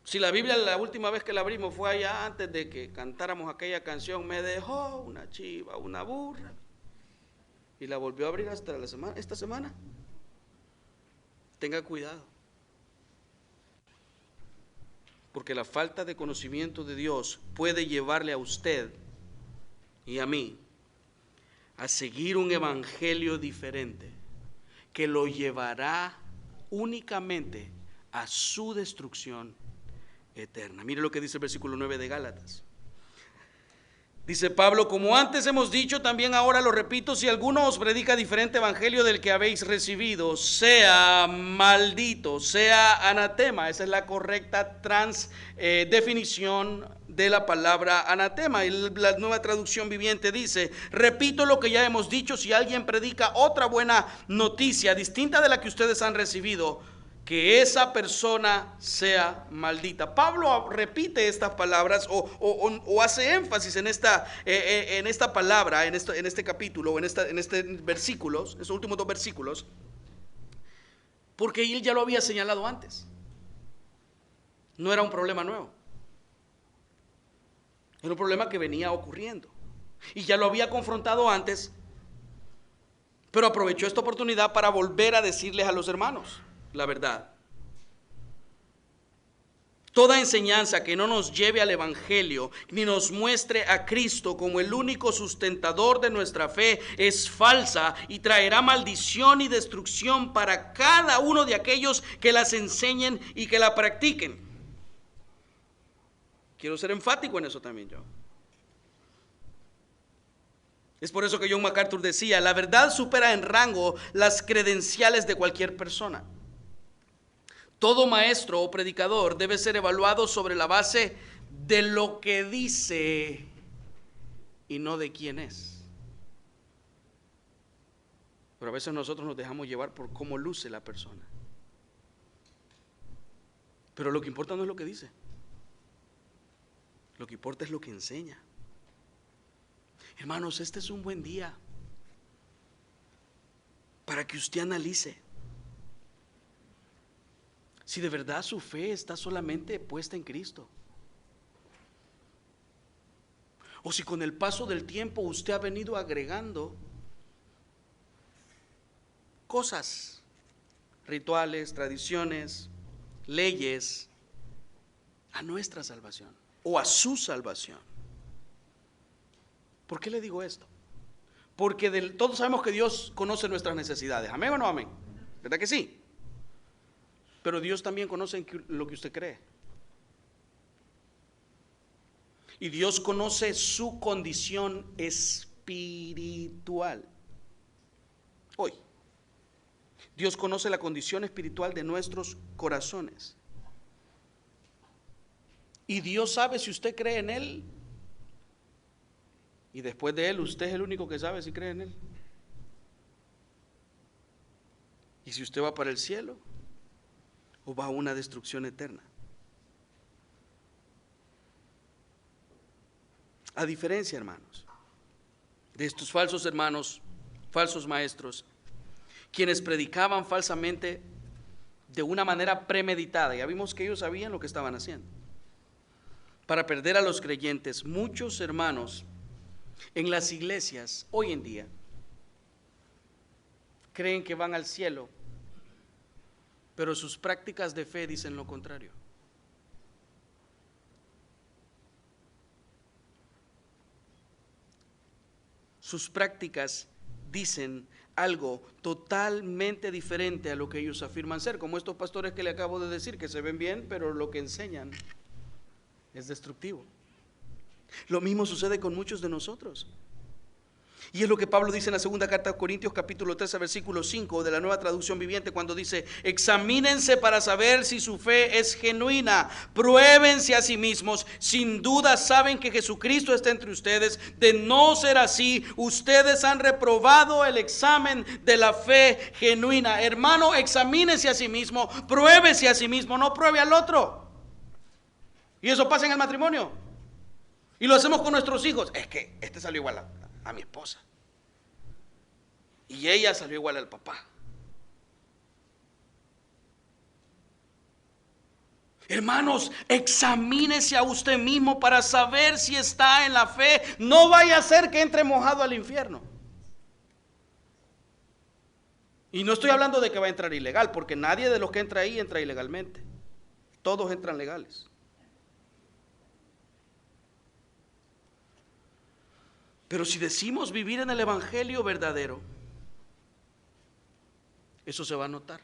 si la Biblia la última vez que la abrimos fue allá antes de que cantáramos aquella canción, me dejó una chiva, una burra, y la volvió a abrir hasta esta semana, tenga cuidado. Porque la falta de conocimiento de Dios puede llevarle a usted y a mí a seguir un evangelio diferente que lo llevará únicamente a su destrucción eterna. Mire lo que dice el versículo 9 de Gálatas. Dice Pablo: como antes hemos dicho, también ahora lo repito, si alguno os predica diferente evangelio del que habéis recibido, sea maldito, sea anatema. Esa es la correcta definición de la palabra anatema. Y la Nueva Traducción Viviente dice: repito lo que ya hemos dicho, si alguien predica otra buena noticia distinta de la que ustedes han recibido, que esa persona sea maldita. Pablo repite estas palabras o hace énfasis en esta palabra, en este capítulo, o en este versículos, estos últimos dos versículos, porque él ya lo había señalado antes. No era un problema nuevo. Era un problema que venía ocurriendo. Y ya lo había confrontado antes, pero aprovechó esta oportunidad para volver a decirles a los hermanos la verdad. Toda enseñanza que no nos lleve al Evangelio ni nos muestre a Cristo como el único sustentador de nuestra fe es falsa y traerá maldición y destrucción para cada uno de aquellos que las enseñen y que la practiquen. Quiero ser enfático en eso también yo. Es por eso que John MacArthur decía: la verdad supera en rango las credenciales de cualquier persona. Todo maestro o predicador debe ser evaluado sobre la base de lo que dice y no de quién es. Pero a veces nosotros nos dejamos llevar por cómo luce la persona. Pero lo que importa no es lo que dice. Lo que importa es lo que enseña. Hermanos, este es un buen día para que usted analice si de verdad su fe está solamente puesta en Cristo, o si con el paso del tiempo usted ha venido agregando cosas, rituales, tradiciones, leyes a nuestra salvación o a su salvación. ¿Por qué le digo esto? Porque todos sabemos que Dios conoce nuestras necesidades. ¿Amén o no amén? ¿Verdad que sí? Pero Dios también conoce lo que usted cree. Y Dios conoce su condición espiritual. Hoy, Dios conoce la condición espiritual de nuestros corazones. Y Dios sabe si usted cree en Él. Y después de Él, usted es el único que sabe si cree en Él. Y si usted va para el cielo o va a una destrucción eterna. A diferencia, hermanos, de estos falsos hermanos, falsos maestros, quienes predicaban falsamente de una manera premeditada. Ya vimos que ellos sabían lo que estaban haciendo. Para perder a los creyentes, muchos hermanos en las iglesias hoy en día creen que van al cielo, pero sus prácticas de fe dicen lo contrario. Sus prácticas dicen algo totalmente diferente a lo que ellos afirman ser, como estos pastores que le acabo de decir, que se ven bien, pero lo que enseñan es destructivo. Lo mismo sucede con muchos de nosotros. Y es lo que Pablo dice en la segunda carta a Corintios capítulo 13 versículo 5 de la Nueva Traducción Viviente, cuando dice: examínense para saber si su fe es genuina, pruébense a sí mismos, sin duda saben que Jesucristo está entre ustedes. De no ser así, ustedes han reprobado el examen de la fe genuina. Hermano, examínese a sí mismo, pruébese a sí mismo, no pruebe al otro. Y eso pasa en el matrimonio. Y lo hacemos con nuestros hijos. Es que este salió igual a mi esposa, y ella salió igual al papá. Hermanos, examínese a usted mismo para saber si está en la fe. No vaya a ser que entre mojado al infierno. Y no estoy hablando de que va a entrar ilegal, porque nadie de los que entra ahí entra ilegalmente. Todos entran legales. Pero si decimos vivir en el evangelio verdadero, eso se va a notar.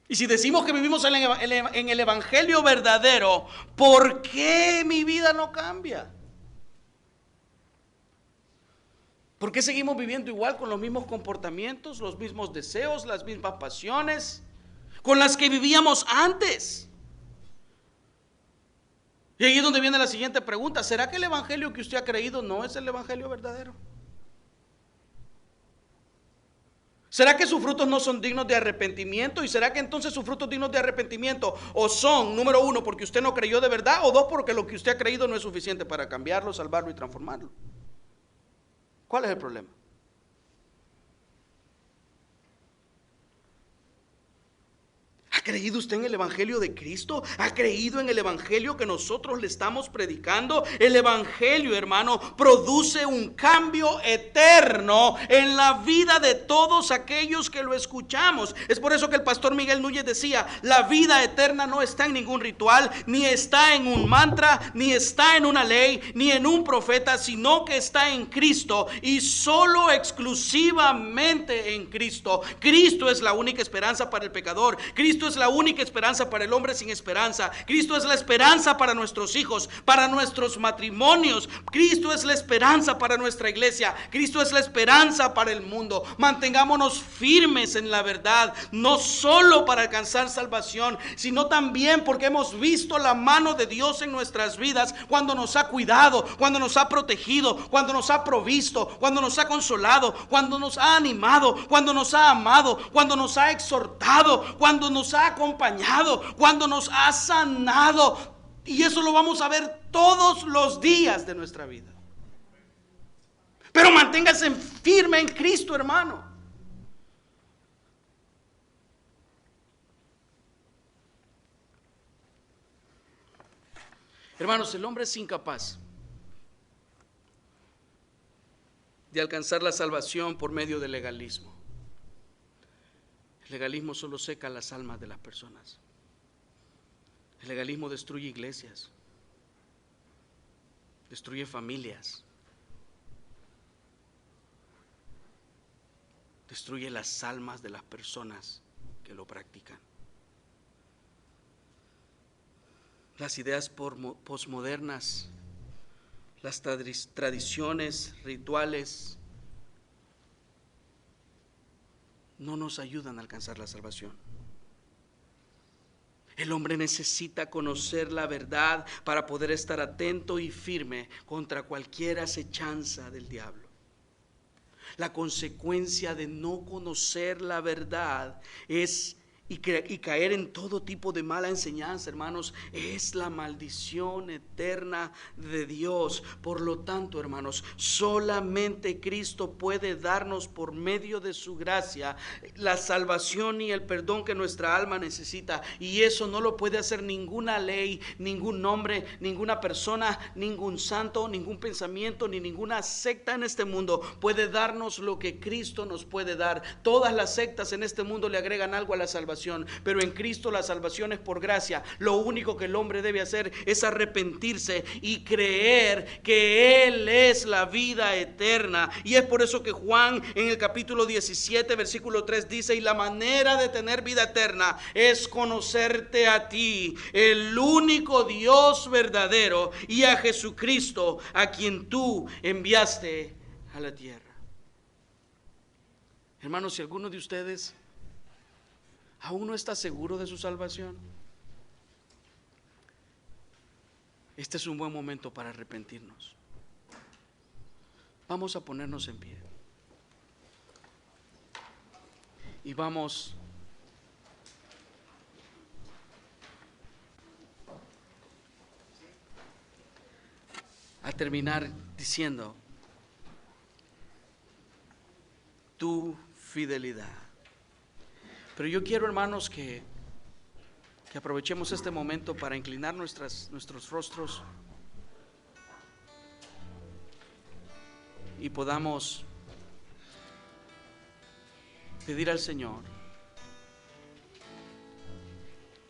Y si decimos que vivimos en el evangelio verdadero, ¿por qué mi vida no cambia? ¿Por qué seguimos viviendo igual, con los mismos comportamientos, los mismos deseos, las mismas pasiones con las que vivíamos antes? Y ahí es donde viene la siguiente pregunta: ¿será que el evangelio que usted ha creído no es el evangelio verdadero? ¿Será que sus frutos no son dignos de arrepentimiento? ¿Y será que entonces sus frutos dignos de arrepentimiento o son, número uno, porque usted no creyó de verdad, o dos, porque lo que usted ha creído no es suficiente para cambiarlo, salvarlo y transformarlo? ¿Cuál es el problema? ¿Ha creído usted en el evangelio de Cristo? ¿Ha creído en el evangelio que nosotros le estamos predicando? El evangelio, hermano, produce un cambio eterno en la vida de todos aquellos que lo escuchamos. Es por eso que el pastor Miguel Núñez decía: la vida eterna no está en ningún ritual, ni está en un mantra, ni está en una ley, ni en un profeta, sino que está en Cristo, y solo exclusivamente en Cristo. Cristo es la única esperanza para el pecador. Cristo es la la única esperanza para el hombre sin esperanza. Cristo es la esperanza para nuestros hijos, para nuestros matrimonios. Cristo es la esperanza para nuestra iglesia. Cristo es la esperanza para el mundo. Mantengámonos firmes en la verdad, no solo para alcanzar salvación, sino también porque hemos visto la mano de Dios en nuestras vidas cuando nos ha cuidado, cuando nos ha protegido, cuando nos ha provisto, cuando nos ha consolado, cuando nos ha animado, cuando nos ha amado, cuando nos ha exhortado, cuando nos ha acompañado, cuando nos ha sanado. Y eso lo vamos a ver todos los días de nuestra vida. Pero manténgase firme en Cristo, hermano. Hermanos, el hombre es incapaz de alcanzar la salvación por medio del legalismo. El legalismo solo seca las almas de las personas. El legalismo destruye iglesias, destruye familias, destruye las almas de las personas que lo practican. Las ideas posmodernas, las tradiciones, rituales, no nos ayudan a alcanzar la salvación. El hombre necesita conocer la verdad para poder estar atento y firme contra cualquier acechanza del diablo. La consecuencia de no conocer la verdad es y caer en todo tipo de mala enseñanza, hermanos, es la maldición eterna de Dios. Por lo tanto, hermanos, solamente Cristo puede darnos por medio de su gracia la salvación y el perdón que nuestra alma necesita, y eso no lo puede hacer ninguna ley, ningún nombre, ninguna persona, ningún santo, ningún pensamiento, ni ninguna secta en este mundo puede darnos lo que Cristo nos puede dar. Todas las sectas en este mundo le agregan algo a la salvación, pero en Cristo la salvación es por gracia. Lo único que el hombre debe hacer es arrepentirse y creer que Él es la vida eterna. Y es por eso que Juan en el capítulo 17 versículo 3 dice: y la manera de tener vida eterna es conocerte a ti, el único Dios verdadero, y a Jesucristo, a quien tú enviaste a la tierra. Hermanos, si alguno de ustedes aún no está seguro de su salvación, este es un buen momento para arrepentirnos. Vamos a ponernos en pie y vamos a terminar diciendo: tu fidelidad. Pero yo quiero, hermanos, que aprovechemos este momento para inclinar nuestros rostros y podamos pedir al Señor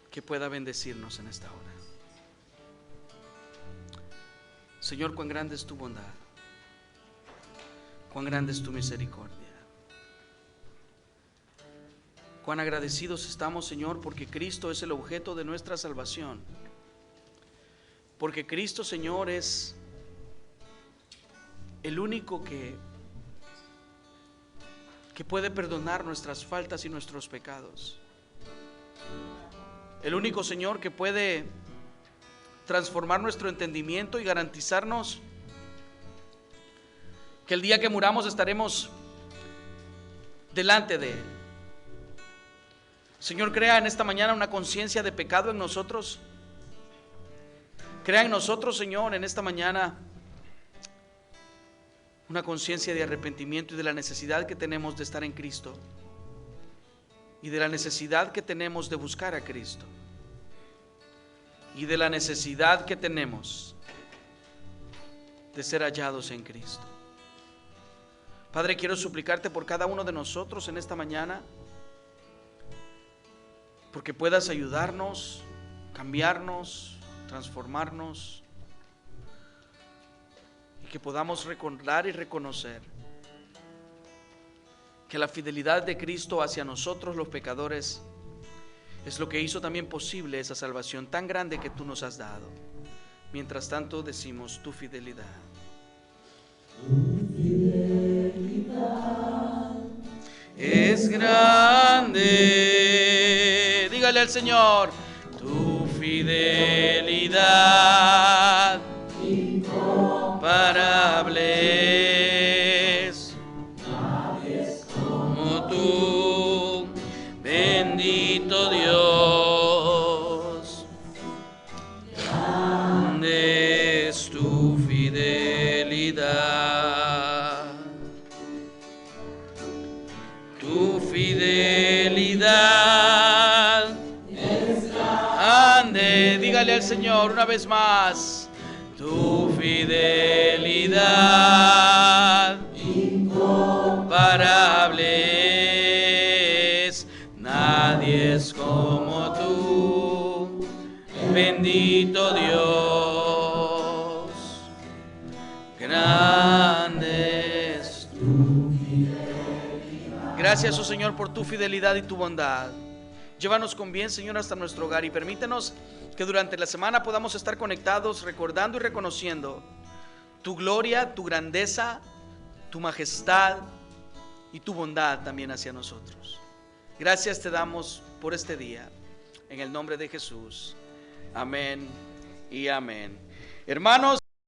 que pueda bendecirnos en esta hora. Señor, cuán grande es tu bondad, cuán grande es tu misericordia. Cuán agradecidos estamos, Señor, porque Cristo es el objeto de nuestra salvación. Porque Cristo, Señor, es el único que puede perdonar nuestras faltas y nuestros pecados. El único, Señor, que puede transformar nuestro entendimiento y garantizarnos que el día que muramos estaremos delante de Él. Señor, crea en esta mañana una conciencia de pecado en nosotros. Crea en nosotros, Señor, en esta mañana una conciencia de arrepentimiento y de la necesidad que tenemos de estar en Cristo, y de la necesidad que tenemos de buscar a Cristo, y de la necesidad que tenemos de ser hallados en Cristo. Padre, quiero suplicarte por cada uno de nosotros en esta mañana, porque puedas ayudarnos, cambiarnos, transformarnos, y que podamos recordar y reconocer que la fidelidad de Cristo hacia nosotros los pecadores Es lo que hizo también posible esa salvación tan grande que tú nos has dado. Mientras tanto decimos tu fidelidad. Tu fidelidad es grande. Dígale al Señor, tu fidelidad incomparable es. Nadie es como tú, bendito Dios. Grande es tu fidelidad. Tu fidelidad es grande. Dígale al Señor una vez más. Tu fidelidad incomparable es. Nadie es como tú, bendito Dios. Grande es tu fidelidad. Gracias, oh Señor, por tu fidelidad y tu bondad. Llévanos con bien, Señor, hasta nuestro hogar y permítenos que durante la semana podamos estar conectados, recordando y reconociendo tu gloria, tu grandeza, tu majestad y tu bondad también hacia nosotros. Gracias te damos por este día, en el nombre de Jesús. Amén y amén. Hermanos,